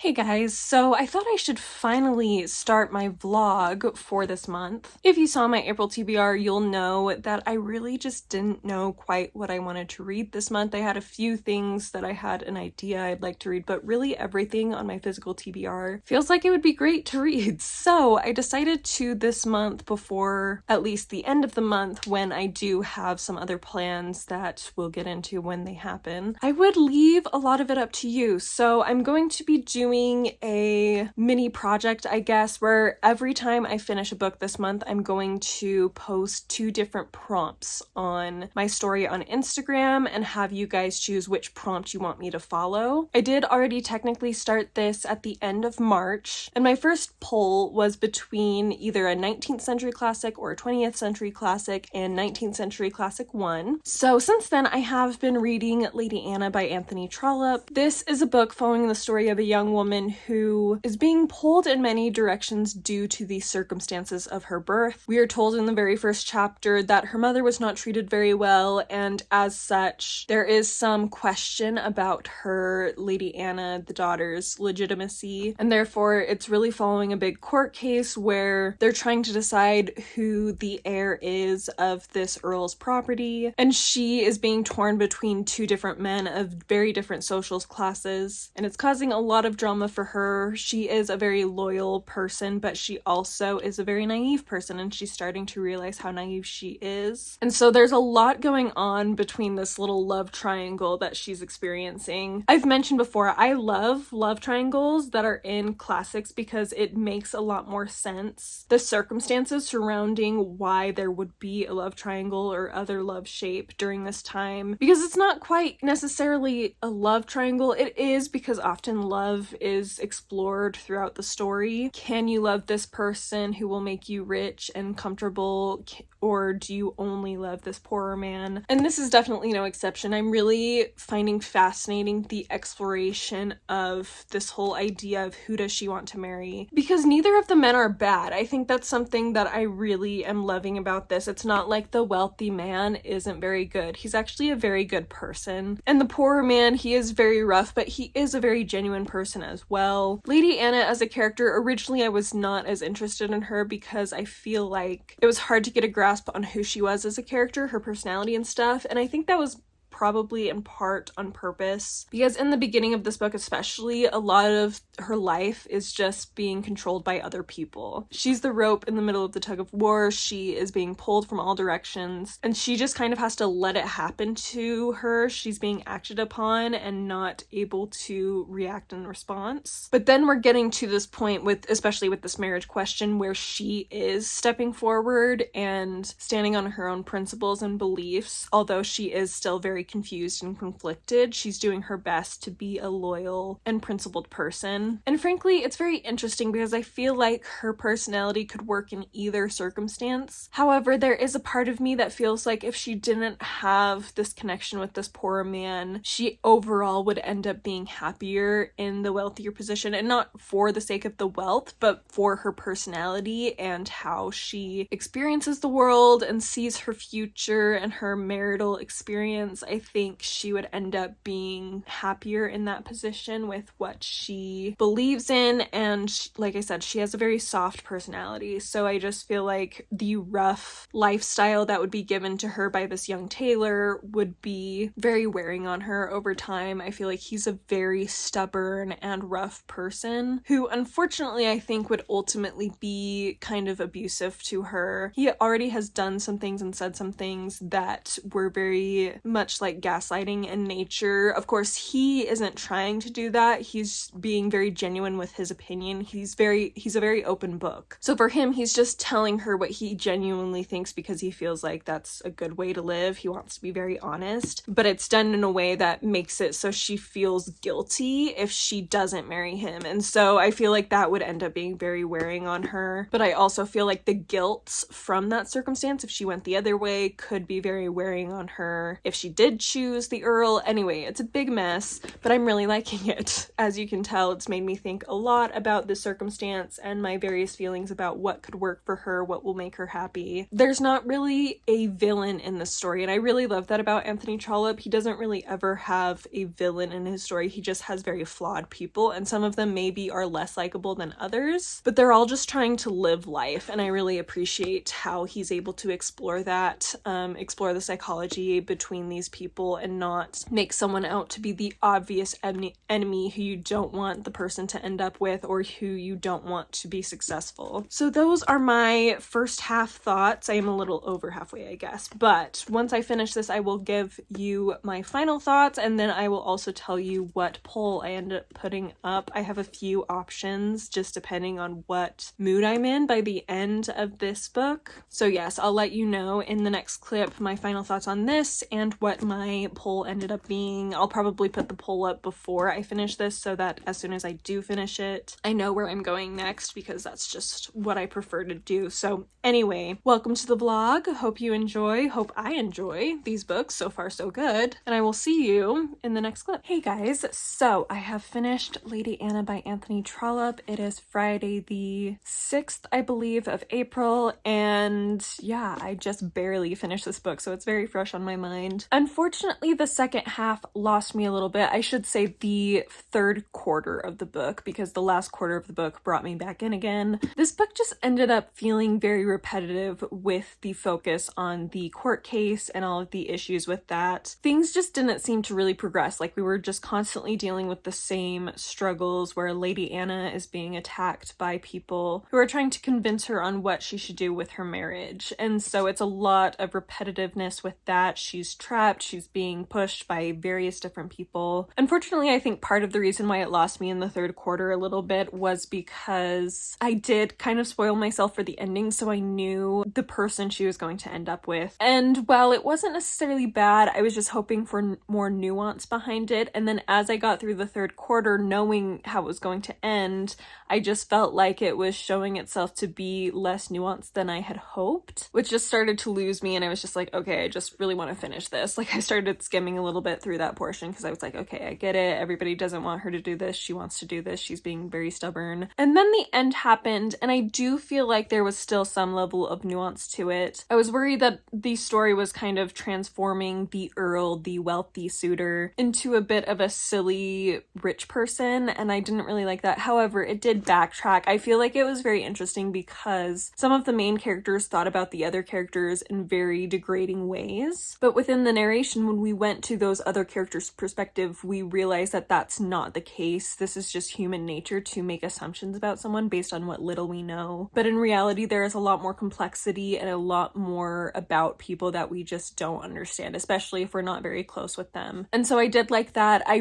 Hey guys, so I thought I should finally start my vlog for this month. If you saw my April TBR, you'll know that I really just didn't know quite what I wanted to read this month. I had a few things that I had an idea I'd like to read, but really everything on my physical TBR feels like it would be great to read. So I decided to this month, before at least the end of the month, when I do have some other plans that we'll get into when they happen, I would leave a lot of it up to you. So I'm going to be doing a mini project, I guess, where every time I finish a book this month, I'm going to post 2 different prompts on my story on Instagram and have you guys choose which prompt you want me to follow. I did already technically start this at the end of March, and my first poll was between either a 19th century classic or a 20th century classic and 19th century classic 1. So since then, I have been reading Lady Anna by Anthony Trollope. This is a book following the story of a young woman who is being pulled in many directions due to the circumstances of her birth. We are told in the very first chapter that her mother was not treated very well, and as such, there is some question about her, Lady Anna, the daughter's legitimacy, and therefore it's really following a big court case where they're trying to decide who the heir is of this earl's property, and she is being torn between 2 different men of very different social classes, and it's causing a lot of drama for her. She is a very loyal person, but she also is a very naive person, and she's starting to realize how naive she is. And so there's a lot going on between this little love triangle that she's experiencing. I've mentioned before, I love love triangles that are in classics because it makes a lot more sense. The circumstances surrounding why there would be a love triangle or other love shape during this time, because it's not quite necessarily a love triangle. It is, because often love is explored throughout the story. Can you love this person who will make you rich and comfortable, or do you only love this poorer man? And this is definitely no exception. I'm really finding fascinating the exploration of this whole idea of who does she want to marry, because neither of the men are bad. I think that's something that I really am loving about this. It's not like the wealthy man isn't very good. He's actually a very good person. And the poorer man, he is very rough, but he is a very genuine person as well. Lady Anna as a character, originally I was not as interested in her because I feel like it was hard to get a grasp on who she was as a character, her personality and stuff, and I think that was probably in part on purpose, because in the beginning of this book especially, a lot of her life is just being controlled by other people. She's the rope in the middle of the tug of war. She is being pulled from all directions, and she just kind of has to let it happen to her. She's being acted upon and not able to react in response. But then we're getting to this point with, especially with this marriage question, where she is stepping forward and standing on her own principles and beliefs. Although she is still very confused and conflicted, she's doing her best to be a loyal and principled person. And frankly, it's very interesting because I feel like her personality could work in either circumstance. However, there is a part of me that feels like if she didn't have this connection with this poorer man, she overall would end up being happier in the wealthier position, and not for the sake of the wealth, but for her personality and how she experiences the world and sees her future and her marital experience. I think she would end up being happier in that position with what she believes in, and like I said, she has a very soft personality, so I just feel like the rough lifestyle that would be given to her by this young tailor would be very wearing on her over time. I feel like he's a very stubborn and rough person who, unfortunately, I think would ultimately be kind of abusive to her. He already has done some things and said some things that were very much like gaslighting in nature. Of course, he isn't trying to do that. He's being very genuine with his opinion. He's a very open book. So for him, he's just telling her what he genuinely thinks because he feels like that's a good way to live. He wants to be very honest, but it's done in a way that makes it so she feels guilty if she doesn't marry him. And so I feel like that would end up being very wearing on her. But I also feel like the guilt from that circumstance, if she went the other way, could be very wearing on her if she did choose the Earl. Anyway, it's a big mess, but I'm really liking it. As you can tell, it's made me think a lot about the circumstance and my various feelings about what could work for her, what will make her happy. There's not really a villain in this story, and I really love that about Anthony Trollope. He doesn't really ever have a villain in his story. He just has very flawed people, and some of them maybe are less likable than others, but they're all just trying to live life, and I really appreciate how he's able to explore that, explore the psychology between these people and not make someone out to be the obvious enemy who you don't want the person to end up with or who you don't want to be successful. So those are my first half thoughts. I am a little over halfway, I guess, but once I finish this, I will give you my final thoughts, and then I will also tell you what poll I ended up putting up. I have a few options just depending on what mood I'm in by the end of this book. So yes, I'll let you know in the next clip my final thoughts on this and what my poll ended up being. I'll probably put the poll up before I finish this so that as soon as I do finish it, I know where I'm going next, because that's just what I prefer to do. So anyway, welcome to the vlog. Hope you enjoy. Hope I enjoy these books. So far so good. And I will see you in the next clip. Hey guys, so I have finished Lady Anna by Anthony Trollope. It is Friday the 6th, I believe, of April, and yeah, I just barely finished this book, so it's very fresh on my mind. Unfortunately, the second half lost me a little bit. I should say the third quarter of the book, because the last quarter of the book brought me back in again. This book just ended up feeling very repetitive with the focus on the court case and all of the issues with that. Things just didn't seem to really progress. Like, we were just constantly dealing with the same struggles where Lady Anna is being attacked by people who are trying to convince her on what she should do with her marriage. And so it's a lot of repetitiveness with that. She's trapped, she's being pushed by various different people. Unfortunately, I think part of the reason why it lost me in the third quarter a little bit was because I did kind of spoil myself for the ending, so I knew the person she was going to end up with. And while it wasn't necessarily bad, I was just hoping for more nuance behind it. And then as I got through the third quarter, knowing how it was going to end, I just felt like it was showing itself to be less nuanced than I had hoped, which just started to lose me. And I was just like, okay, I just really want to finish this. Like, I started skimming a little bit through that portion because I was like, okay, I get it. Everybody doesn't want her to do this. She wants to do this. She's being very stubborn. And then the end happened, and I do feel like there was still some level of nuance to it. I was worried that the story was kind of transforming the Earl, the wealthy suitor, into a bit of a silly rich person, and I didn't really like that. However, it did backtrack. I feel like it was very interesting because some of the main characters thought about the other characters in very degrading ways, but within the narration, when we went to those other characters' perspective, we realized that that's not the case. This is just human nature to make assumptions about someone based on what little we know. But in reality, there is a lot more complexity and a lot more about people that we just don't understand, especially if we're not very close with them. And so I did like that. I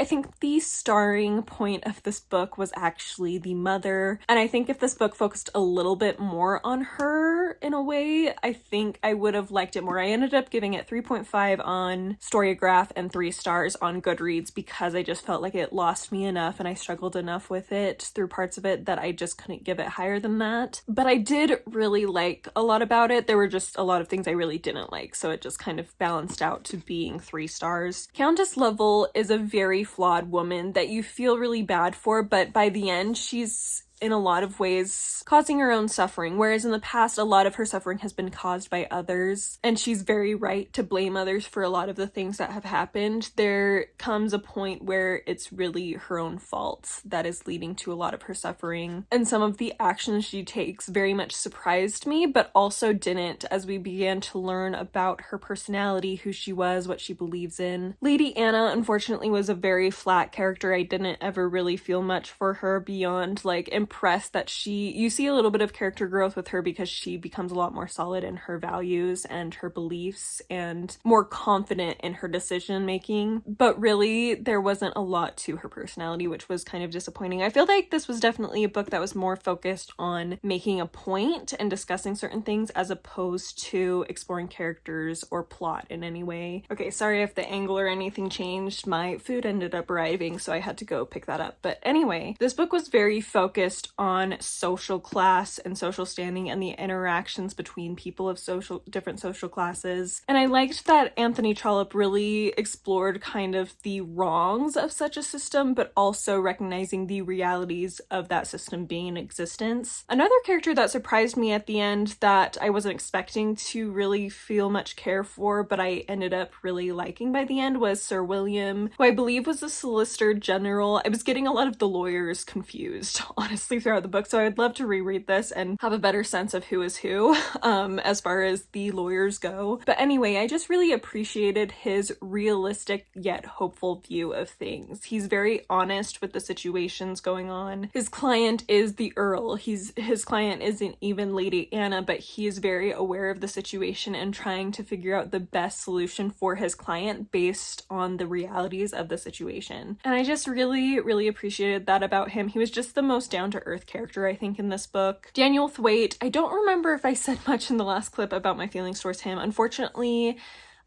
think the starring point of this book was actually the mother. And I think if this book focused a little bit more on her in a way, I think I would have liked it more. I ended up giving it 3.5 on Storygraph and 3 stars on Goodreads because I just felt like it lost me enough and I struggled enough with it through parts of it that I just couldn't give it higher than that. But I did really like a lot about it. There were just a lot of things I really didn't like, so it just kind of balanced out to being 3 stars. Countess Lovell is a very flawed woman that you feel really bad for, but by the end, she's in a lot of ways causing her own suffering, whereas in the past a lot of her suffering has been caused by others, and she's very right to blame others for a lot of the things that have happened. There comes a point where it's really her own fault that is leading to a lot of her suffering, and some of the actions she takes very much surprised me, but also didn't as we began to learn about her personality, who she was, what she believes in. Lady Anna, unfortunately, was a very flat character. I didn't ever really feel much for her beyond, like, impressed that you see a little bit of character growth with her because she becomes a lot more solid in her values and her beliefs and more confident in her decision making, but really there wasn't a lot to her personality, which was kind of disappointing. I feel like this was definitely a book that was more focused on making a point and discussing certain things as opposed to exploring characters or plot in any way. Okay, sorry if the angle or anything changed. My food ended up arriving, so I had to go pick that up. But anyway, this book was very focused focused on social class and social standing and the interactions between people of different social classes. And I liked that Anthony Trollope really explored kind of the wrongs of such a system, but also recognizing the realities of that system being in existence. Another character that surprised me at the end that I wasn't expecting to really feel much care for, but I ended up really liking by the end, was Sir William, who I believe was the Solicitor General. I was getting a lot of the lawyers confused, honestly, throughout the book, so I would love to reread this and have a better sense of who is who, as far as the lawyers go. But anyway, I just really appreciated his realistic yet hopeful view of things. He's very honest with the situations going on. His client is the Earl. His client isn't even Lady Anna, but he is very aware of the situation and trying to figure out the best solution for his client based on the realities of the situation. And I just really, really appreciated that about him. He was just the most down-to-earth character, I think, in this book. Daniel Thwaite, I don't remember if I said much in the last clip about my feelings towards him. Unfortunately,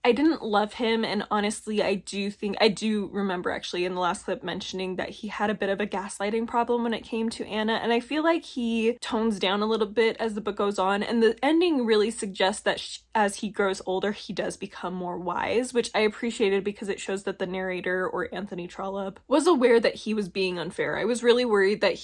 I didn't love him, and honestly, I do remember actually in the last clip mentioning that he had a bit of a gaslighting problem when it came to Anna, and I feel like he tones down a little bit as the book goes on, and the ending really suggests that as he grows older, he does become more wise, which I appreciated because it shows that the narrator, or Anthony Trollope, was aware that he was being unfair. I was really worried that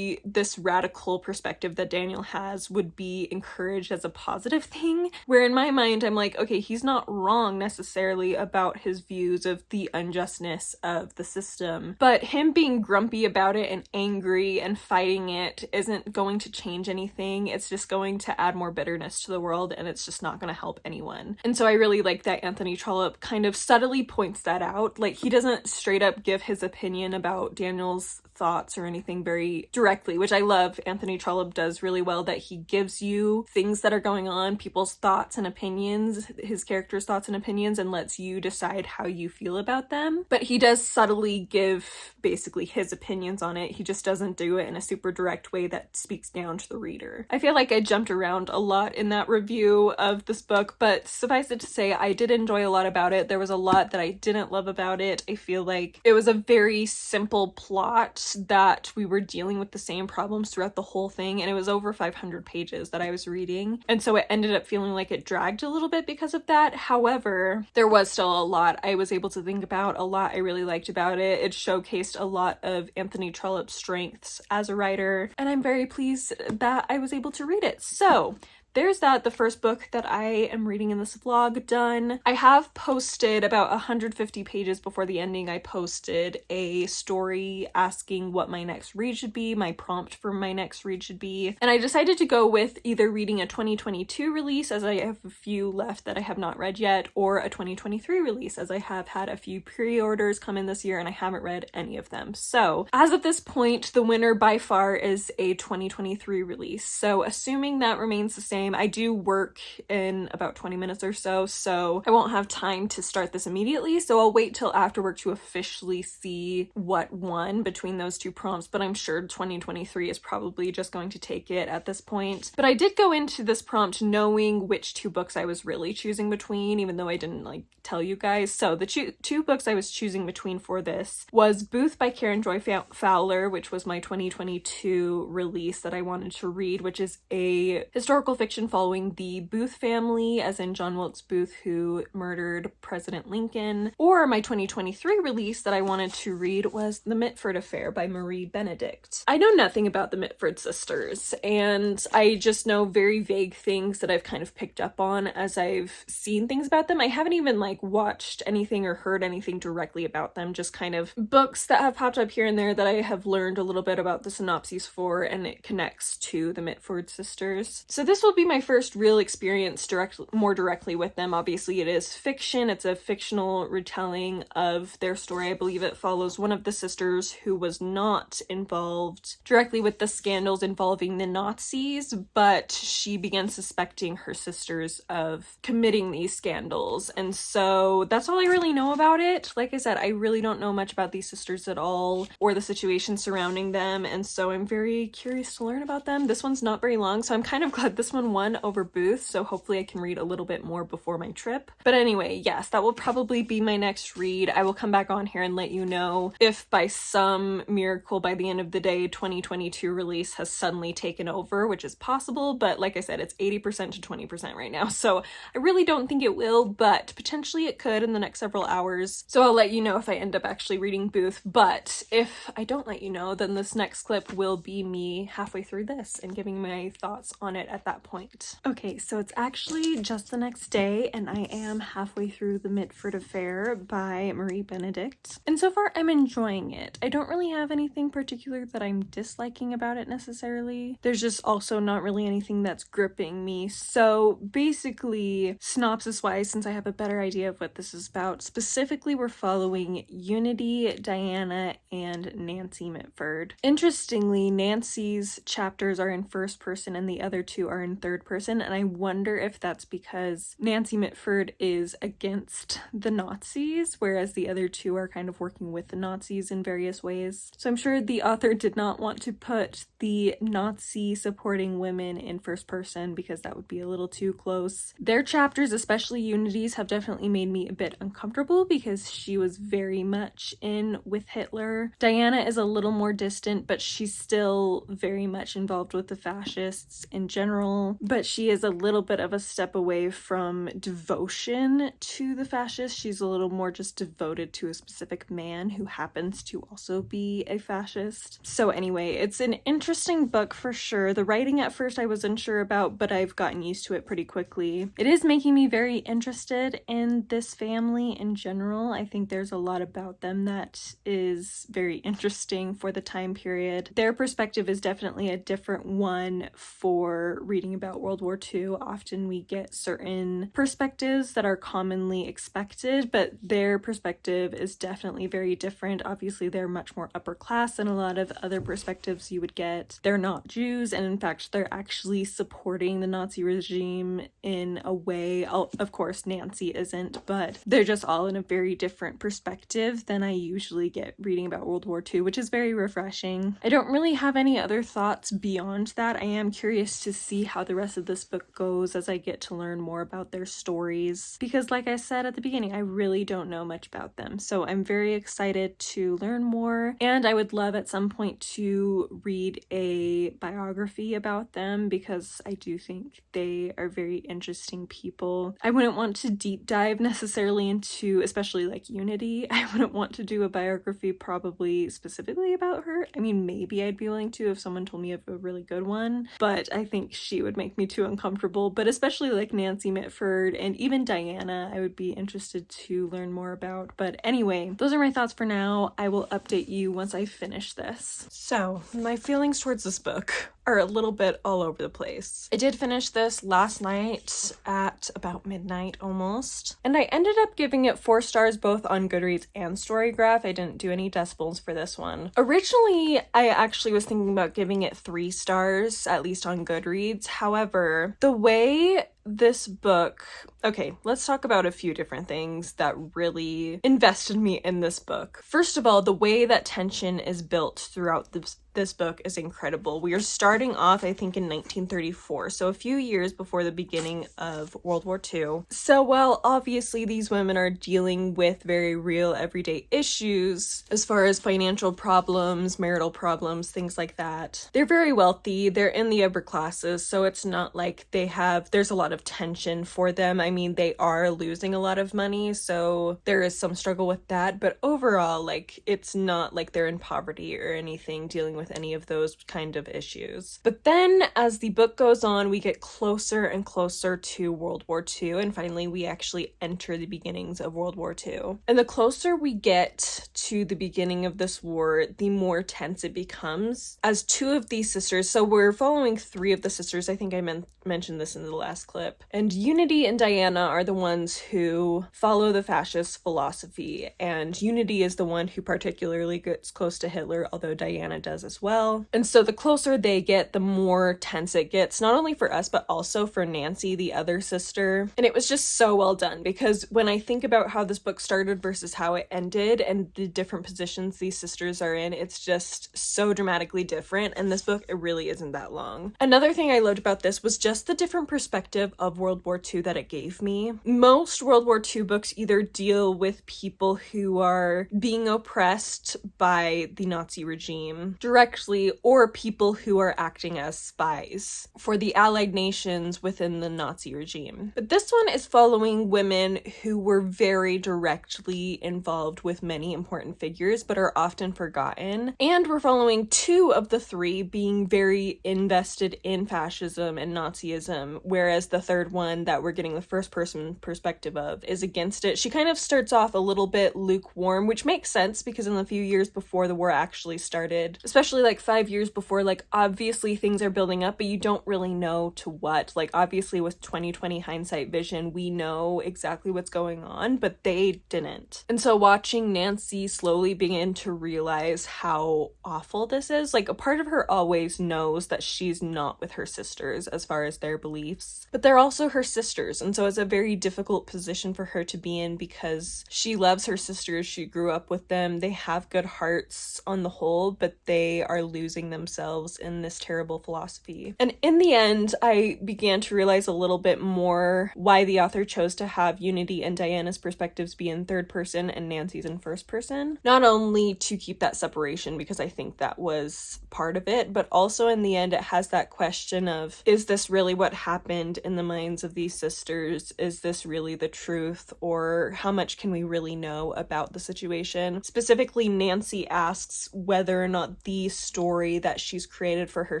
this radical perspective that Daniel has would be encouraged as a positive thing, where in my mind, I'm like, okay, he's not wrong necessarily about his views of the unjustness of the system, but him being grumpy about it and angry and fighting it isn't going to change anything. It's just going to add more bitterness to the world, and it's just not going to help anyone. And so I really like that Anthony Trollope kind of subtly points that out. Like, he doesn't straight up give his opinion about Daniel's thoughts or anything very directly, which I love. Anthony Trollope does really well, that he gives you things that are going on, people's thoughts and opinions, his character's thoughts and opinions, and lets you decide how you feel about them. But he does subtly give basically his opinions on it. He just doesn't do it in a super direct way that speaks down to the reader. I feel like I jumped around a lot in that review of this book, but suffice it to say, I did enjoy a lot about it. There was a lot that I didn't love about it. I feel like it was a very simple plot that we were dealing with the same problems throughout the whole thing, and it was over 500 pages that I was reading, and so it ended up feeling like it dragged a little bit because of that. However, there was still a lot I was able to think about, a lot I really liked about it. It showcased a lot of Anthony Trollope's strengths as a writer, and I'm very pleased that I was able to read it. So there's the first book that I am reading in this vlog done. I have posted about 150 pages before the ending. I posted a story asking what my next read should be, my prompt for my next read should be, and I decided to go with either reading a 2022 release, as I have a few left that I have not read yet, or a 2023 release, as I have had a few pre-orders come in this year and I haven't read any of them. So as of this point, the winner by far is a 2023 release. So assuming that remains the same, I do work in about 20 minutes or so I won't have time to start this immediately, so I'll wait till after work to officially see what won between those two prompts, but I'm sure 2023 is probably just going to take it at this point. But I did go into this prompt knowing which two books I was really choosing between, even though I didn't tell you guys. So the two books I was choosing between for this was Booth by Karen Joy Fowler, which was my 2022 release that I wanted to read, which is a historical fiction following the Booth family, as in John Wilkes Booth, who murdered President Lincoln. Or my 2023 release that I wanted to read was The Mitford Affair by Marie Benedict. I know nothing about the Mitford sisters, and I just know very vague things that I've kind of picked up on as I've seen things about them. I haven't even watched anything or heard anything directly about them, just kind of books that have popped up here and there that I have learned a little bit about the synopses for, and it connects to the Mitford sisters. So this will be my first real experience more directly with them. Obviously it is fiction, it's a fictional retelling of their story. I believe it follows one of the sisters who was not involved directly with the scandals involving the Nazis, but she began suspecting her sisters of committing these scandals, and so that's all I really know about it. Like I said, I really don't know much about these sisters at all, or the situation surrounding them, and so I'm very curious to learn about them. This one's not very long, so I'm kind of glad this one 1 over Booth, so hopefully I can read a little bit more before my trip. But anyway, yes, that will probably be my next read. I will come back on here and let you know if by some miracle by the end of the day 2022 release has suddenly taken over, which is possible, but like I said, it's 80% to 20% right now, so I really don't think it will, but potentially it could in the next several hours. So I'll let you know if I end up actually reading Booth, but if I don't let you know, then this next clip will be me halfway through this and giving my thoughts on it at that point. Okay, so it's actually just the next day and I am halfway through The Mitford Affair by Marie Benedict. And so far I'm enjoying it. I don't really have anything particular that I'm disliking about it necessarily. There's just also not really anything that's gripping me. So basically, synopsis-wise, since I have a better idea of what this is about, specifically we're following Unity, Diana, and Nancy Mitford. Interestingly, Nancy's chapters are in first person and the other two are in third person, and I wonder if that's because Nancy Mitford is against the Nazis, whereas the other two are kind of working with the Nazis in various ways. So I'm sure the author did not want to put the Nazi supporting women in first person because that would be a little too close. Their chapters, especially Unity's, have definitely made me a bit uncomfortable because she was very much in with Hitler. Diana is a little more distant, but she's still very much involved with the fascists in general, but she is a little bit of a step away from devotion to the fascists. She's a little more just devoted to a specific man who happens to also be a fascist. So anyway, it's an interesting book for sure. The writing at first I was unsure about, but I've gotten used to it pretty quickly. It is making me very interested in this family in general. I think there's a lot about them that is very interesting for the time period. Their perspective is definitely a different one for reading about World War II. Often we get certain perspectives that are commonly expected, but their perspective is definitely very different. Obviously, they're much more upper class than a lot of other perspectives you would get. They're not Jews, and in fact, they're actually supporting the Nazi regime in a way. Of course, Nancy isn't, but they're just all in a very different perspective than I usually get reading about World War II, which is very refreshing. I don't really have any other thoughts beyond that. I am curious to see how the rest of this book goes as I get to learn more about their stories, because like I said at the beginning, I really don't know much about them. So I'm very excited to learn more, and I would love at some point to read a biography about them because I do think they are very interesting people. I wouldn't want to deep dive necessarily into, especially like Unity, I wouldn't want to do a biography probably specifically about her. I mean, maybe I'd be willing to if someone told me of a really good one, but I think she would make me too uncomfortable. But especially like Nancy Mitford and even Diana, I would be interested to learn more about. But anyway, those are my thoughts for now. I will update you once I finish this. So, my feelings towards this book are a little bit all over the place. I did finish this last night at about midnight almost, and I ended up giving it 4 stars both on Goodreads and Storygraph. I didn't do any decimals for this one. Originally, I actually was thinking about giving it 3 stars, at least on Goodreads. However, the way this book... Okay, let's talk about a few different things that really invested me in this book. First of all, the way that tension is built throughout this book is incredible. We are starting off, I think, in 1934, so a few years before the beginning of World War II. So while obviously these women are dealing with very real everyday issues as far as financial problems, marital problems, things like that, they're very wealthy, they're in the upper classes, so it's not like there's a lot of tension for them. I mean, they are losing a lot of money, so there is some struggle with that, but overall, like, it's not like they're in poverty or anything dealing with any of those kind of issues. But then as the book goes on, we get closer and closer to World War II, and finally we actually enter the beginnings of World War II. And the closer we get to the beginning of this war, the more tense it becomes, as 2 of these sisters, so we're following 3 of the sisters, I think I mentioned this in the last clip, and Unity and Diana are the ones who follow the fascist philosophy, and Unity is the one who particularly gets close to Hitler, although Diana does as well. And so the closer they get, the more tense it gets, not only for us, but also for Nancy, the other sister. And it was just so well done, because when I think about how this book started versus how it ended and the different positions these sisters are in, it's just so dramatically different, and this book, it really isn't that long. Another thing I loved about this was just just the different perspective of World War II that it gave me. Most World War II books either deal with people who are being oppressed by the Nazi regime directly, or people who are acting as spies for the Allied nations within the Nazi regime. But this one is following women who were very directly involved with many important figures but are often forgotten, and we're following two of the three being very invested in fascism and Nazism, whereas the third one that we're getting the first person perspective of is against it. She kind of starts off a little bit lukewarm, which makes sense because in the few years before the war actually started, especially like 5 years before, like obviously things are building up, but you don't really know to what. Like obviously with 2020 hindsight vision, we know exactly what's going on, but they didn't. And so watching Nancy slowly begin to realize how awful this is, like a part of her always knows that she's not with her sisters as far as their beliefs, but they're also her sisters, and so it's a very difficult position for her to be in because she loves her sisters, she grew up with them, they have good hearts on the whole, but they are losing themselves in this terrible philosophy. And in the end, I began to realize a little bit more why the author chose to have Unity and Diana's perspectives be in third person and Nancy's in first person. Not only to keep that separation, because I think that was part of it, but also in the end it has that question of, is this really what happened in the minds of these sisters? Is this really the truth? Or how much can we really know about the situation? Specifically, Nancy asks whether or not the story that she's created for her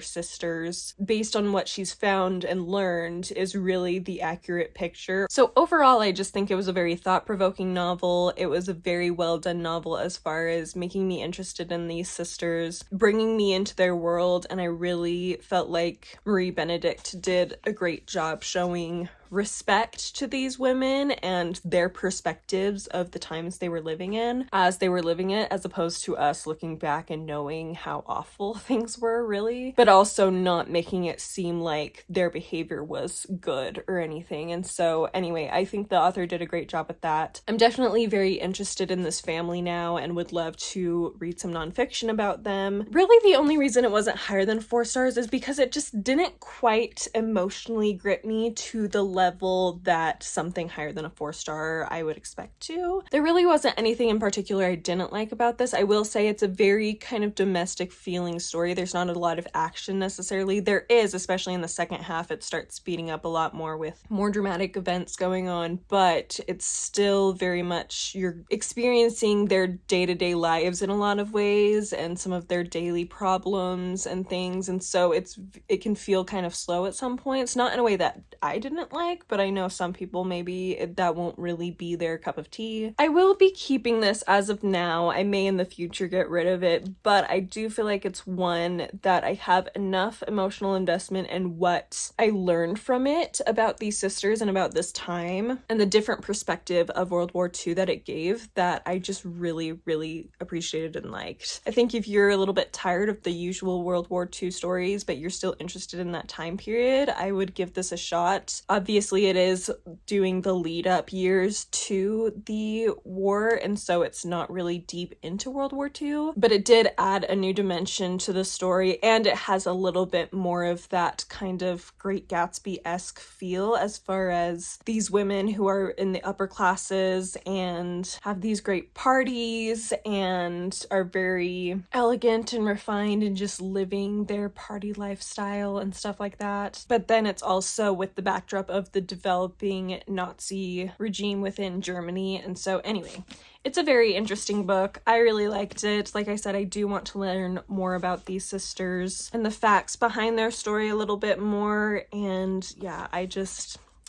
sisters, based on what she's found and learned, is really the accurate picture. So overall, I just think it was a very thought-provoking novel. It was a very well done novel as far as making me interested in these sisters, bringing me into their world, and I really felt like Benedict did a great job showing respect to these women and their perspectives of the times they were living in as they were living it, as opposed to us looking back and knowing how awful things were really, but also not making it seem like their behavior was good or anything. And so anyway, I think the author did a great job with that. I'm definitely very interested in this family now and would love to read some nonfiction about them. Really, the only reason it wasn't higher than 4 stars is because it just didn't quite emotionally grip me to the level that something higher than a 4-star I would expect to. There really wasn't anything in particular I didn't like about this. I will say it's a very kind of domestic feeling story. There's not a lot of action necessarily. There is, especially in the second half, it starts speeding up a lot more with more dramatic events going on, but it's still very much you're experiencing their day-to-day lives in a lot of ways and some of their daily problems and things, and so it can feel kind of slow at some points, not in a way that I didn't like, but I know some people maybe that won't really be their cup of tea. I will be keeping this as of now. I may in the future get rid of it, but I do feel like it's one that I have enough emotional investment in what I learned from it about these sisters and about this time and the different perspective of World War II that it gave that I just really, really appreciated and liked. I think if you're a little bit tired of the usual World War II stories, but you're still interested in that time period, I would give this a shot. Obviously, it is doing the lead-up years to the war, and so it's not really deep into World War II, but it did add a new dimension to the story, and it has a little bit more of that kind of Great Gatsby-esque feel as far as these women who are in the upper classes and have these great parties and are very elegant and refined and just living their party lifestyle and stuff like that. But then it's also with the backdrop of the developing Nazi regime within Germany. And so anyway, it's a very interesting book. I really liked it. Like I said, I do want to learn more about these sisters and the facts behind their story a little bit more. And yeah,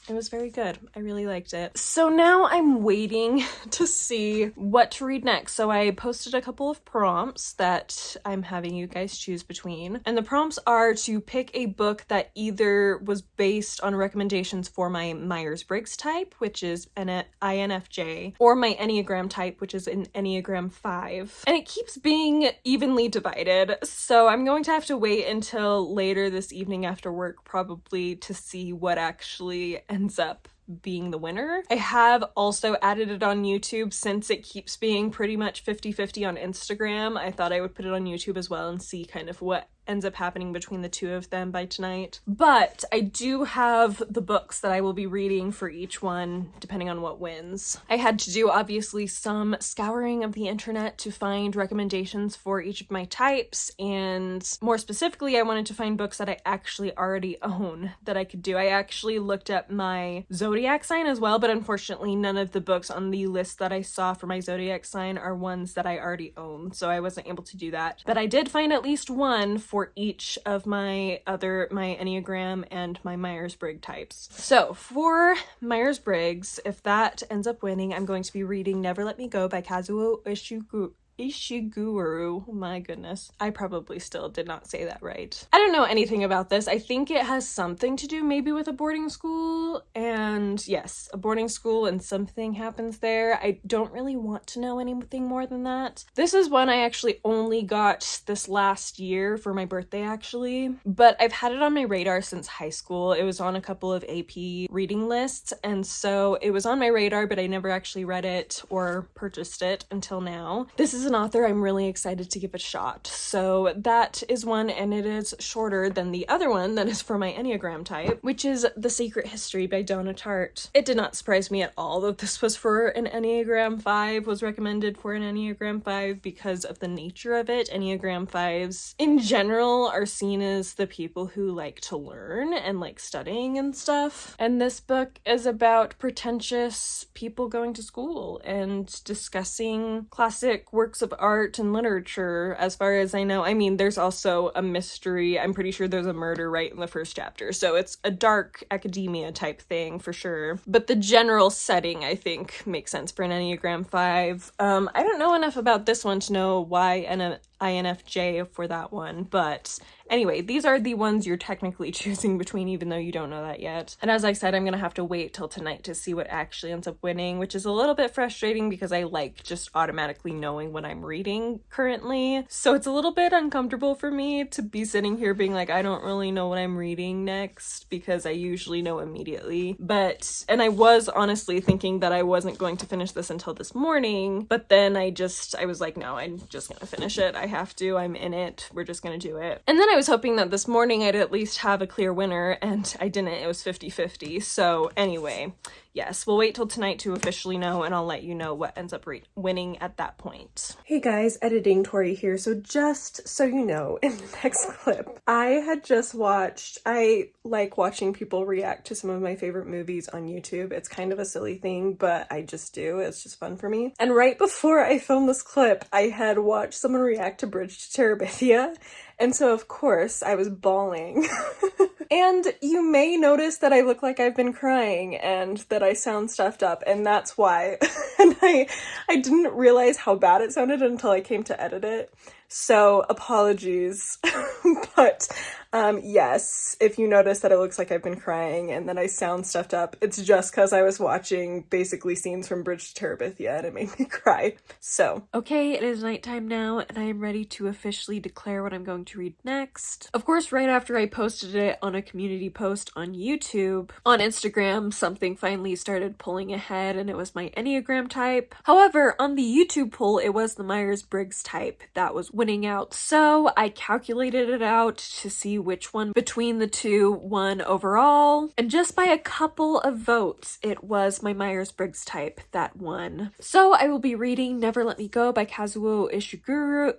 it was very good. I really liked it. So now I'm waiting to see what to read next. So I posted a couple of prompts that I'm having you guys choose between. And the prompts are to pick a book that either was based on recommendations for my Myers-Briggs type, which is an INFJ, or my Enneagram type, which is an Enneagram 5. And it keeps being evenly divided. So I'm going to have to wait until later this evening after work probably to see what actually ends up being the winner. I have also added it on YouTube since it keeps being pretty much 50-50 on Instagram. I thought I would put it on YouTube as well and see kind of what ends up happening between the two of them by tonight. But I do have the books that I will be reading for each one, depending on what wins. I had to do, obviously, some scouring of the internet to find recommendations for each of my types, and more specifically, I wanted to find books that I actually already own that I could do. I actually looked up my zodiac sign as well, but unfortunately, none of the books on the list that I saw for my zodiac sign are ones that I already own, so I wasn't able to do that. But I did find at least one for each of my Enneagram and my Myers-Briggs types. So for Myers-Briggs, if that ends up winning, I'm going to be reading Never Let Me Go by Kazuo Ishiguro. My goodness. I probably still did not say that right. I don't know anything about this. I think it has something to do maybe with a boarding school, and yes, a boarding school and something happens there. I don't really want to know anything more than that. This is one I actually only got this last year for my birthday, actually, but I've had it on my radar since high school. It was on a couple of AP reading lists, and so it was on my radar, but I never actually read it or purchased it until now. This is an author I'm really excited to give a shot. So that is one, and it is shorter than the other one that is for my Enneagram type, which is The Secret History by Donna Tart. It did not surprise me at all that this was for an Enneagram 5, was recommended for an Enneagram 5 because of the nature of it. Enneagram 5s in general are seen as the people who like to learn and like studying and stuff. And this book is about pretentious people going to school and discussing classic works of art and literature, as far as I know. I mean, there's also a mystery. I'm pretty sure there's a murder right in the first chapter, so it's a dark academia type thing for sure. But the general setting, I think, makes sense for an Enneagram 5. I don't know enough about this one to know why INFJ for that one, but anyway, these are the ones you're technically choosing between, even though you don't know that yet. And as I said, I'm gonna have to wait till tonight to see what actually ends up winning, which is a little bit frustrating because I like just automatically knowing what I'm reading currently. So it's a little bit uncomfortable for me to be sitting here being like, I don't really know what I'm reading next, because I usually know immediately. And I was honestly thinking that I wasn't going to finish this until this morning, but then I was like, no, I'm just gonna finish it. I have to, I'm in it, we're just gonna do it. And then I was hoping that this morning I'd at least have a clear winner, and I didn't. It was 50-50. So anyway, yes, we'll wait till tonight to officially know, and I'll let you know what ends up winning at that point. Hey guys, editing Tori here. So just so you know, in the next clip, I like watching people react to some of my favorite movies on YouTube. It's kind of a silly thing, but I just do. It's just fun for me. And right before I filmed this clip, I had watched someone react to Bridge to Terabithia, and so of course I was bawling. And you may notice that I look like I've been crying and that I sound stuffed up, and that's why. And I didn't realize how bad it sounded until I came to edit it. So apologies. But yes, if you notice that it looks like I've been crying and that I sound stuffed up, it's just because I was watching basically scenes from Bridge to Terabithia and it made me cry. So, okay, it is nighttime now and I am ready to officially declare what I'm going to read next. Of course, right after I posted it on a community post on YouTube, on Instagram, something finally started pulling ahead and it was my Enneagram type. However, on the YouTube poll, it was the Myers-Briggs type that was winning out. So I calculated it out to see which one between the two won overall, and just by a couple of votes, it was my Myers-Briggs type that won. So I will be reading Never Let Me Go by Kazuo Ishiguro.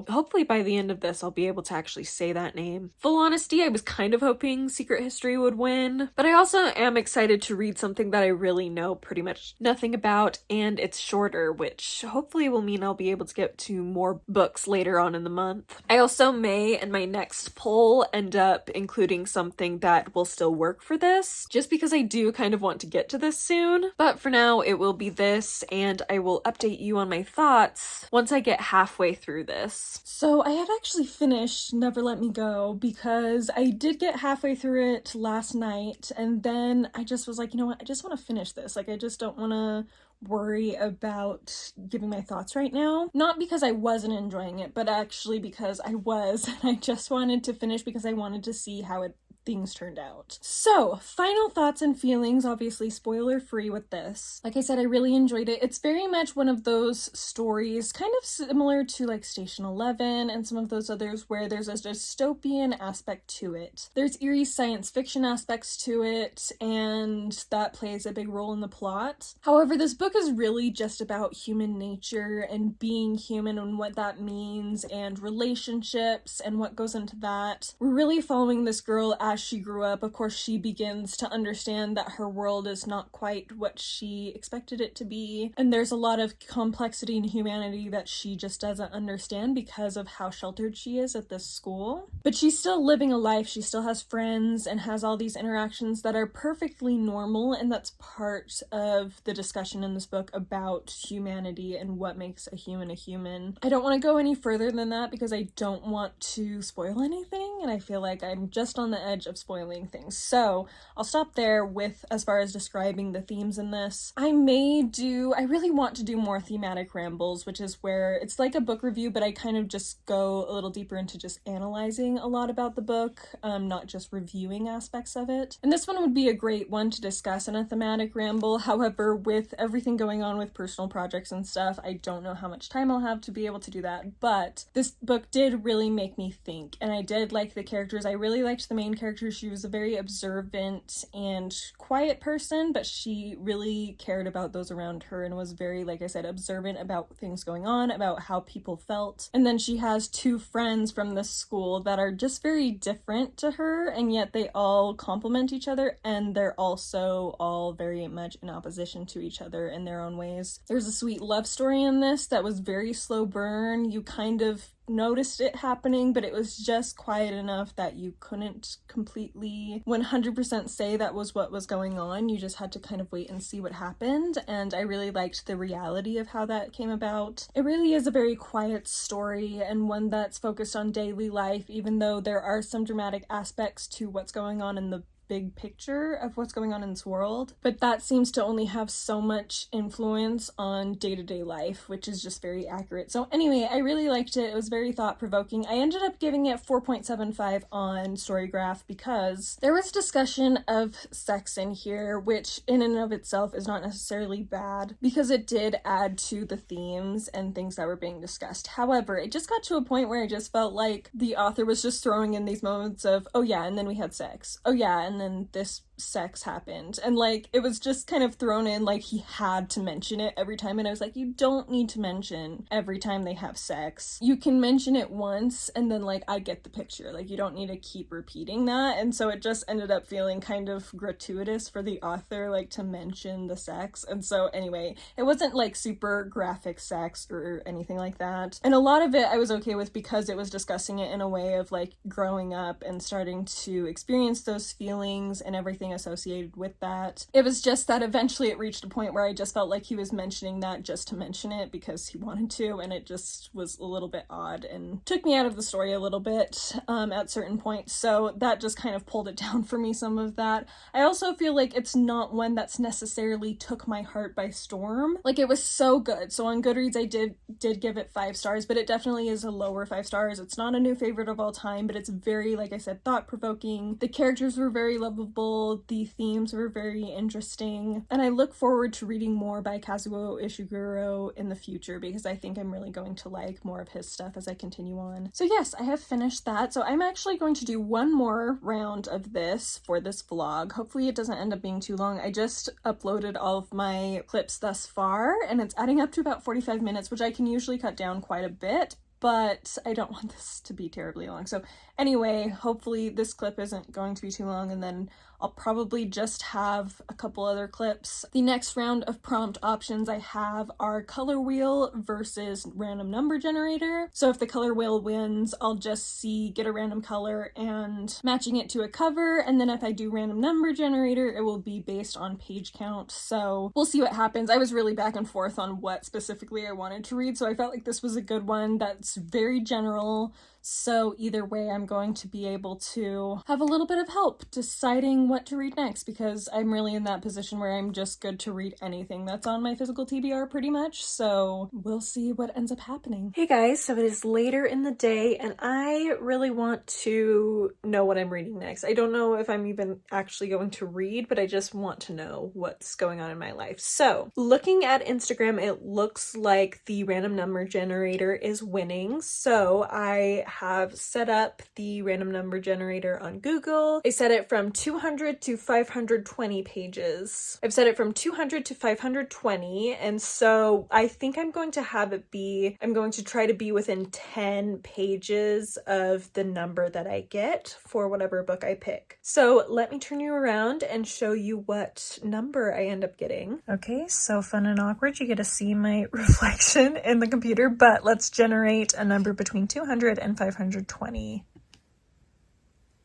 Hopefully by the end of this I'll be able to actually say that name. Full honesty, I was kind of hoping Secret History would win, but I also am excited to read something that I really know pretty much nothing about, and it's shorter, which hopefully will mean I'll be able to get to more books later on in the month. I also may, in my next poll, end up including something that will still work for this, just because I do kind of want to get to this soon. But for now, it will be this, and I will update you on my thoughts once I get halfway through this. So I had actually finished Never Let Me Go because I did get halfway through it last night, and then I just was like, you know what, I just want to finish this. Like, I just don't want to worry about giving my thoughts right now. Not because I wasn't enjoying it, but actually because I was, and I just wanted to finish because I wanted to see how it things turned out. So, final thoughts and feelings, obviously spoiler free with this. Like I said, I really enjoyed it. It's very much one of those stories, kind of similar to like Station 11 and some of those others, where there's a dystopian aspect to it. There's eerie science fiction aspects to it, and that plays a big role in the plot. However, this book is really just about human nature and being human and what that means, and relationships and what goes into that. We're really following this girl as she grew up. Of course, she begins to understand that her world is not quite what she expected it to be, and there's a lot of complexity and humanity that she just doesn't understand because of how sheltered she is at this school. But she's still living a life, she still has friends and has all these interactions that are perfectly normal, and that's part of the discussion in this book about humanity and what makes a human a human. I don't want to go any further than that because I don't want to spoil anything, and I feel like I'm just on the edge of spoiling things. So I'll stop there with as far as describing the themes in this. I really want to do more thematic rambles, which is where it's like a book review, but I kind of just go a little deeper into just analyzing a lot about the book, not just reviewing aspects of it. And this one would be a great one to discuss in a thematic ramble. However, with everything going on with personal projects and stuff, I don't know how much time I'll have to be able to do that, but this book did really make me think, and I did like the characters. I really liked the main character. She was a very observant and quiet person, but she really cared about those around her and was very, like I said, observant about things going on, about how people felt. And then she has two friends from this school that are just very different to her, and yet they all complement each other, and they're also all very much in opposition to each other in their own ways. There's a sweet love story in this that was very slow burn. You kind of noticed it happening, but it was just quiet enough that you couldn't completely 100% say that was what was going on. You just had to kind of wait and see what happened, and I really liked the reality of how that came about. It really is a very quiet story and one that's focused on daily life, even though there are some dramatic aspects to what's going on in the big picture of what's going on in this world, but that seems to only have so much influence on day-to-day life, which is just very accurate. So anyway, I really liked it. It was very thought-provoking. I ended up giving it 4.75 on Storygraph because there was discussion of sex in here, which in and of itself is not necessarily bad because it did add to the themes and things that were being discussed. However, it just got to a point where I just felt like the author was just throwing in these moments of, oh yeah, and then we had sex. Oh yeah, and then this sex happened, and like it was just kind of thrown in like he had to mention it every time, and I was like, you don't need to mention every time they have sex. You can mention it once and then like I get the picture. Like you don't need to keep repeating that. And so it just ended up feeling kind of gratuitous for the author like to mention the sex. And so anyway, it wasn't like super graphic sex or anything like that, and a lot of it I was okay with because it was discussing it in a way of like growing up and starting to experience those feelings and everything associated with that. It was just that eventually it reached a point where I just felt like he was mentioning that just to mention it because he wanted to, and it just was a little bit odd and took me out of the story a little bit at certain points, so that just kind of pulled it down for me, some of that. I also feel like it's not one that's necessarily took my heart by storm. Like it was so good. So on Goodreads I did give it 5 stars, but it definitely is a lower 5 stars. It's not a new favorite of all time, but it's very, like I said, thought-provoking. The characters were very lovable, the themes were very interesting, and I look forward to reading more by Kazuo Ishiguro in the future because I think I'm really going to like more of his stuff as I continue on. So yes, I have finished that. So I'm actually going to do one more round of this for this vlog. Hopefully it doesn't end up being too long. I just uploaded all of my clips thus far, and it's adding up to about 45 minutes, which I can usually cut down quite a bit, but I don't want this to be terribly long. So anyway, hopefully this clip isn't going to be too long, and then I'll probably just have a couple other clips. The next round of prompt options I have are color wheel versus random number generator. So if the color wheel wins, I'll just get a random color and matching it to a cover, and then if I do random number generator, it will be based on page count. So we'll see what happens. I was really back and forth on what specifically I wanted to read, so I felt like this was a good one that's very general, So either way, I'm going to be able to have a little bit of help deciding what to read next, because I'm really in that position where I'm just good to read anything that's on my physical TBR pretty much. So we'll see what ends up happening. Hey guys, so it is later in the day and I really want to know what I'm reading next. I don't know if I'm even actually going to read, but I just want to know what's going on in my life. So looking at Instagram, it looks like the random number generator is winning. So I have set up the random number generator on Google. I set it from 200 to 520 pages. I've set it from 200 to 520, and so I think I'm going to have it be, I'm going to try to be within 10 pages of the number that I get for whatever book I pick. So let me turn you around and show you what number I end up getting. Okay, so fun and awkward. You get to see my reflection in the computer, but let's generate a number between 200 and 520.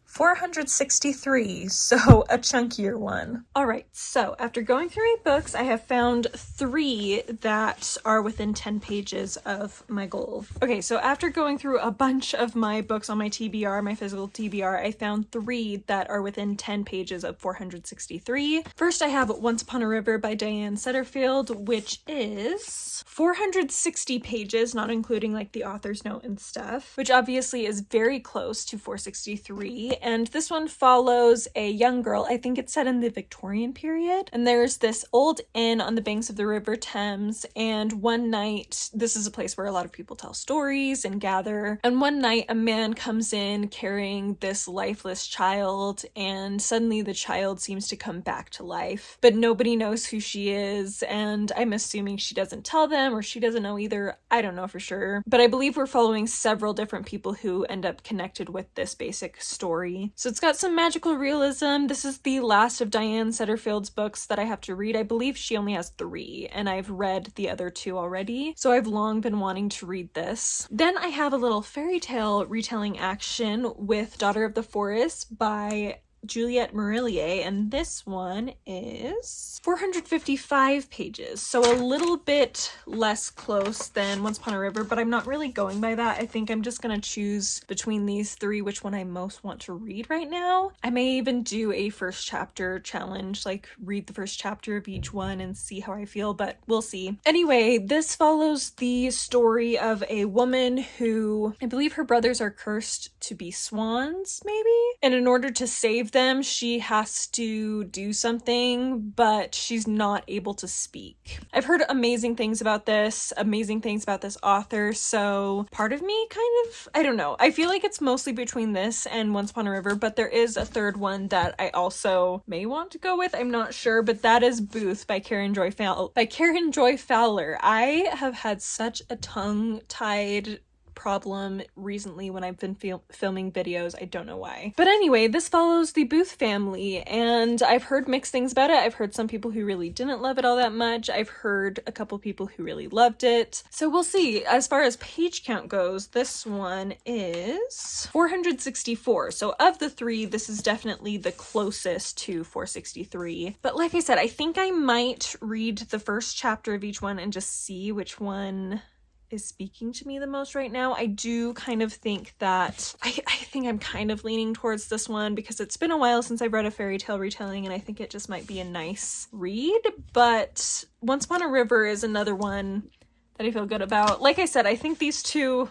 463, so a chunkier one. All right, so after going through my books, I have found 3 that are within 10 pages of my goal. Okay, so after going through a bunch of my books on my TBR, my physical TBR, I found 3 that are within 10 pages of 463. First, I have Once Upon a River by Diane Setterfield, which is 460 pages, not including like the author's note and stuff, which obviously is very close to 463. And this one follows a young girl. I think it's set in the Victorian period. And there's this old inn on the banks of the River Thames. And one night, this is a place where a lot of people tell stories and gather. And one night, a man comes in carrying this lifeless child. And suddenly the child seems to come back to life. But nobody knows who she is. And I'm assuming she doesn't tell them, or she doesn't know either. I don't know for sure. But I believe we're following several different people who end up connected with this basic story. So it's got some magical realism. This is the last of Diane Setterfield's books that I have to read. I believe she only has 3, and I've read the other 2 already. So I've long been wanting to read this. Then I have a little fairy tale retelling action with Daughter of the Forest by Juliet Marillier, and this one is 455 pages, so a little bit less close than Once Upon a River, but I'm not really going by that. I think I'm just gonna choose between these 3 which one I most want to read right now. I may even do a first chapter challenge, like read the first chapter of each one and see how I feel, but we'll see. Anyway, this follows the story of a woman who, I believe her brothers are cursed to be swans, maybe? And in order to save them, she has to do something, but she's not able to speak. I've heard amazing things about this author, so part of me kind of, I don't know. I feel like it's mostly between this and Once Upon a River, but there is a third one that I also may want to go with. I'm not sure, but that is Booth by Karen Joy Fowler. I have had such a tongue-tied problem recently when I've been filming videos. I don't know why. But anyway, this follows the Booth family, and I've heard mixed things about it. I've heard some people who really didn't love it all that much. I've heard a couple people who really loved it. So we'll see. As far as page count goes, this one is 464. So of the 3, this is definitely the closest to 463. But like I said, I think I might read the first chapter of each one and just see which one is speaking to me the most right now. I do kind of think that I think I'm kind of leaning towards this one because it's been a while since I've read a fairy tale retelling, and I think it just might be a nice read. But Once Upon a River is another one that I feel good about. Like I said, I think these 2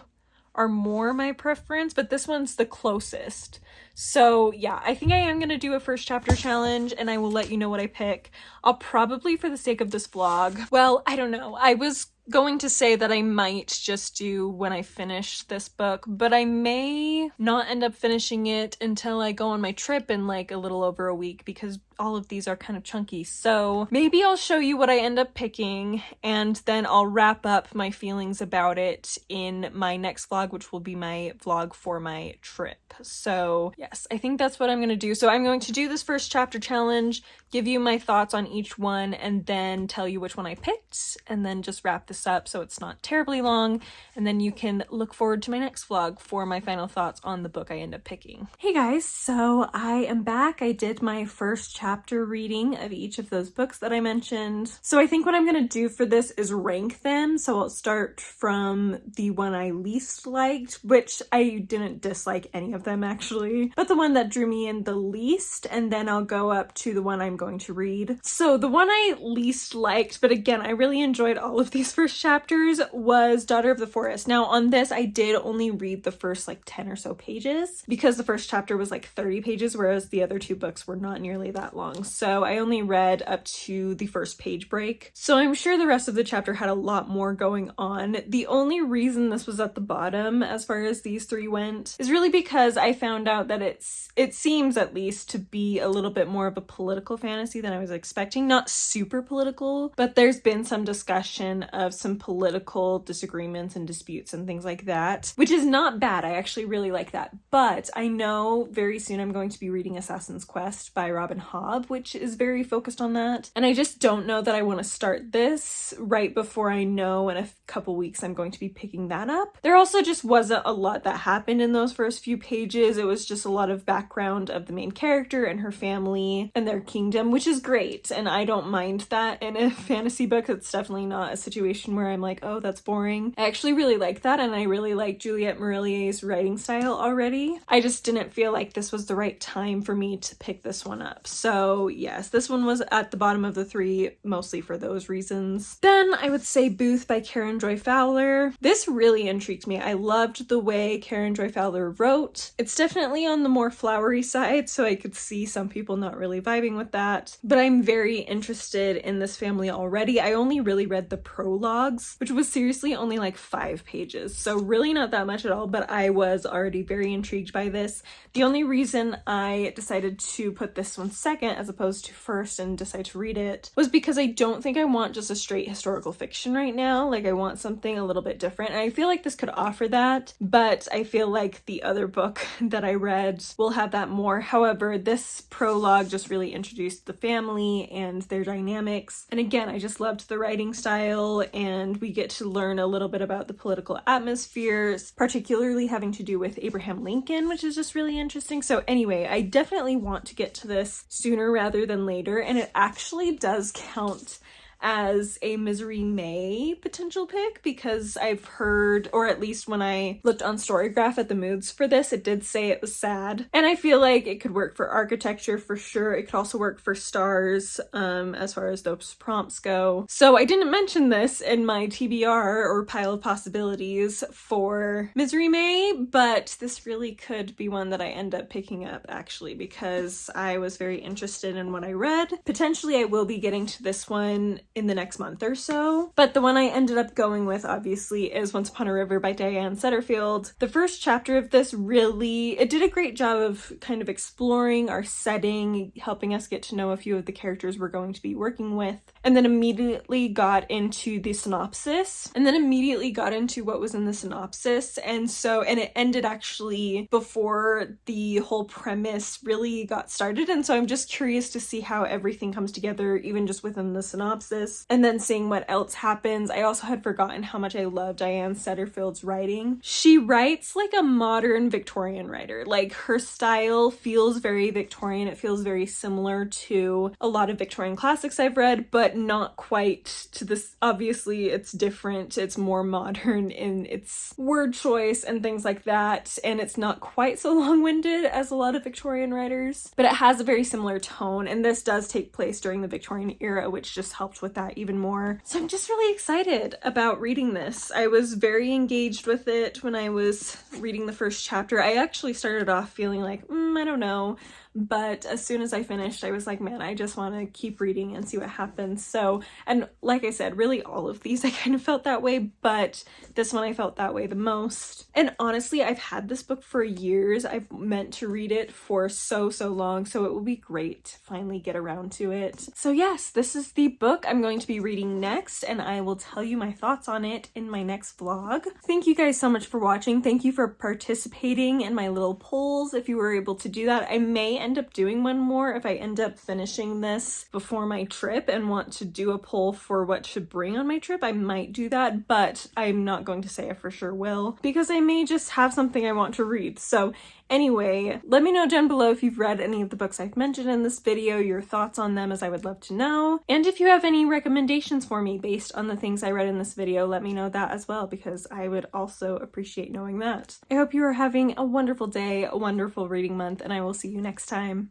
are more my preference, but this one's the closest. So yeah, I think I am going to do a first chapter challenge, and I will let you know what I pick. I'll probably, for the sake of this vlog, well, I don't know. I was going to say that I might just do when I finish this book, but I may not end up finishing it until I go on my trip in like a little over a week, because all of these are kind of chunky. So maybe I'll show you what I end up picking, and then I'll wrap up my feelings about it in my next vlog, which will be my vlog for my trip. So yes, I think that's what I'm going to do. So I'm going to do this first chapter challenge, give you my thoughts on each one, and then tell you which one I picked, and then just wrap this this up so it's not terribly long, and then you can look forward to my next vlog for my final thoughts on the book I end up picking. Hey guys, so I am back. I did my first chapter reading of each of those books that I mentioned. So I think what I'm gonna do for this is rank them. So I'll start from the one I least liked, which I didn't dislike any of them actually, but the one that drew me in the least, and then I'll go up to the one I'm going to read. So the one I least liked, but again, I really enjoyed all of these first chapters, was Daughter of the Forest. Now on this, I did only read the first like 10 or so pages because the first chapter was like 30 pages, whereas the other two books were not nearly that long. So I only read up to the first page break. So I'm sure the rest of the chapter had a lot more going on. The only reason this was at the bottom as far as these three went is really because I found out that it seems at least to be a little bit more of a political fantasy than I was expecting. Not super political, but there's been some discussion of some political disagreements and disputes and things like that, which is not bad. I actually really like that. But I know very soon I'm going to be reading Assassin's Quest by Robin Hobb, which is very focused on that. And I just don't know that I want to start this right before I know in a couple weeks I'm going to be picking that up. There also just wasn't a lot that happened in those first few pages. It was just a lot of background of the main character and her family and their kingdom, which is great. And I don't mind that in a fantasy book. It's definitely not a situation where I'm like, oh, that's boring. I actually really like that, and I really like Juliet Marillier's writing style already. I just didn't feel like this was the right time for me to pick this one up. So yes, this one was at the bottom of the three, mostly for those reasons. Then I would say Booth by Karen Joy Fowler. This really intrigued me. I loved the way Karen Joy Fowler wrote. It's definitely on the more flowery side, so I could see some people not really vibing with that, but I'm very interested in this family already. I only really read the prologues, which was seriously only like 5 pages, so really not that much at all, but I was already very intrigued by this. The only reason I decided to put this one second as opposed to first and decide to read it was because I don't think I want just a straight historical fiction right now. Like, I want something a little bit different, and I feel like this could offer that, but I feel like the other book that I read will have that more. However, this prologue just really introduced the family and their dynamics, and again, I just loved the writing style, and we get to learn a little bit about the political atmospheres, particularly having to do with Abraham Lincoln, which is just really interesting. So anyway, I definitely want to get to this sooner rather than later, and it actually does count as a Misery May potential pick because I've heard, or at least when I looked on Storygraph at the moods for this, it did say it was sad, and I feel like it could work for architecture for sure. It could also work for stars as far as those prompts go. So I didn't mention this in my TBR or pile of possibilities for Misery May, but this really could be one that I end up picking up actually because I was very interested in what I read. Potentially I will be getting to this one in the next month or so. But the one I ended up going with obviously is Once Upon a River by Diane Setterfield. The first chapter of this it did a great job of kind of exploring our setting, helping us get to know a few of the characters we're going to be working with, and then immediately got into the synopsis, and then immediately got into what was in the synopsis. And it ended actually before the whole premise really got started. And so I'm just curious to see how everything comes together, even just within the synopsis. And then seeing what else happens. I also had forgotten how much I love Diane Setterfield's writing. She writes like a modern Victorian writer. Like, her style feels very Victorian. It feels very similar to a lot of Victorian classics I've read, but not quite to this. Obviously, it's different. It's more modern in its word choice and things like that. And it's not quite so long-winded as a lot of Victorian writers, but it has a very similar tone. And this does take place during the Victorian era, which just helped with that even more. So I'm just really excited about reading this. I was very engaged with it when I was reading the first chapter. I actually started off feeling like, I don't know. But as soon as I finished, I was like, man, I just want to keep reading and see what happens. So, and like I said, really all of these I kind of felt that way, but this one I felt that way the most. And honestly, I've had this book for years. I've meant to read it for so long, so it will be great to finally get around to it. So yes, this is the book. I'm I'm going to be reading next, and I will tell you my thoughts on it in my next vlog. Thank you guys so much for watching. Thank you for participating in my little polls if you were able to do that. I may end up doing one more if I end up finishing this before my trip and want to do a poll for what to bring on my trip. I might do that, but I'm not going to say I for sure will because I may just have something I want to read. So anyway, let me know down below if you've read any of the books I've mentioned in this video, your thoughts on them, as I would love to know. And if you have any recommendations for me based on the things I read in this video, let me know that as well, because I would also appreciate knowing that. I hope you are having a wonderful day, a wonderful reading month, and I will see you next time.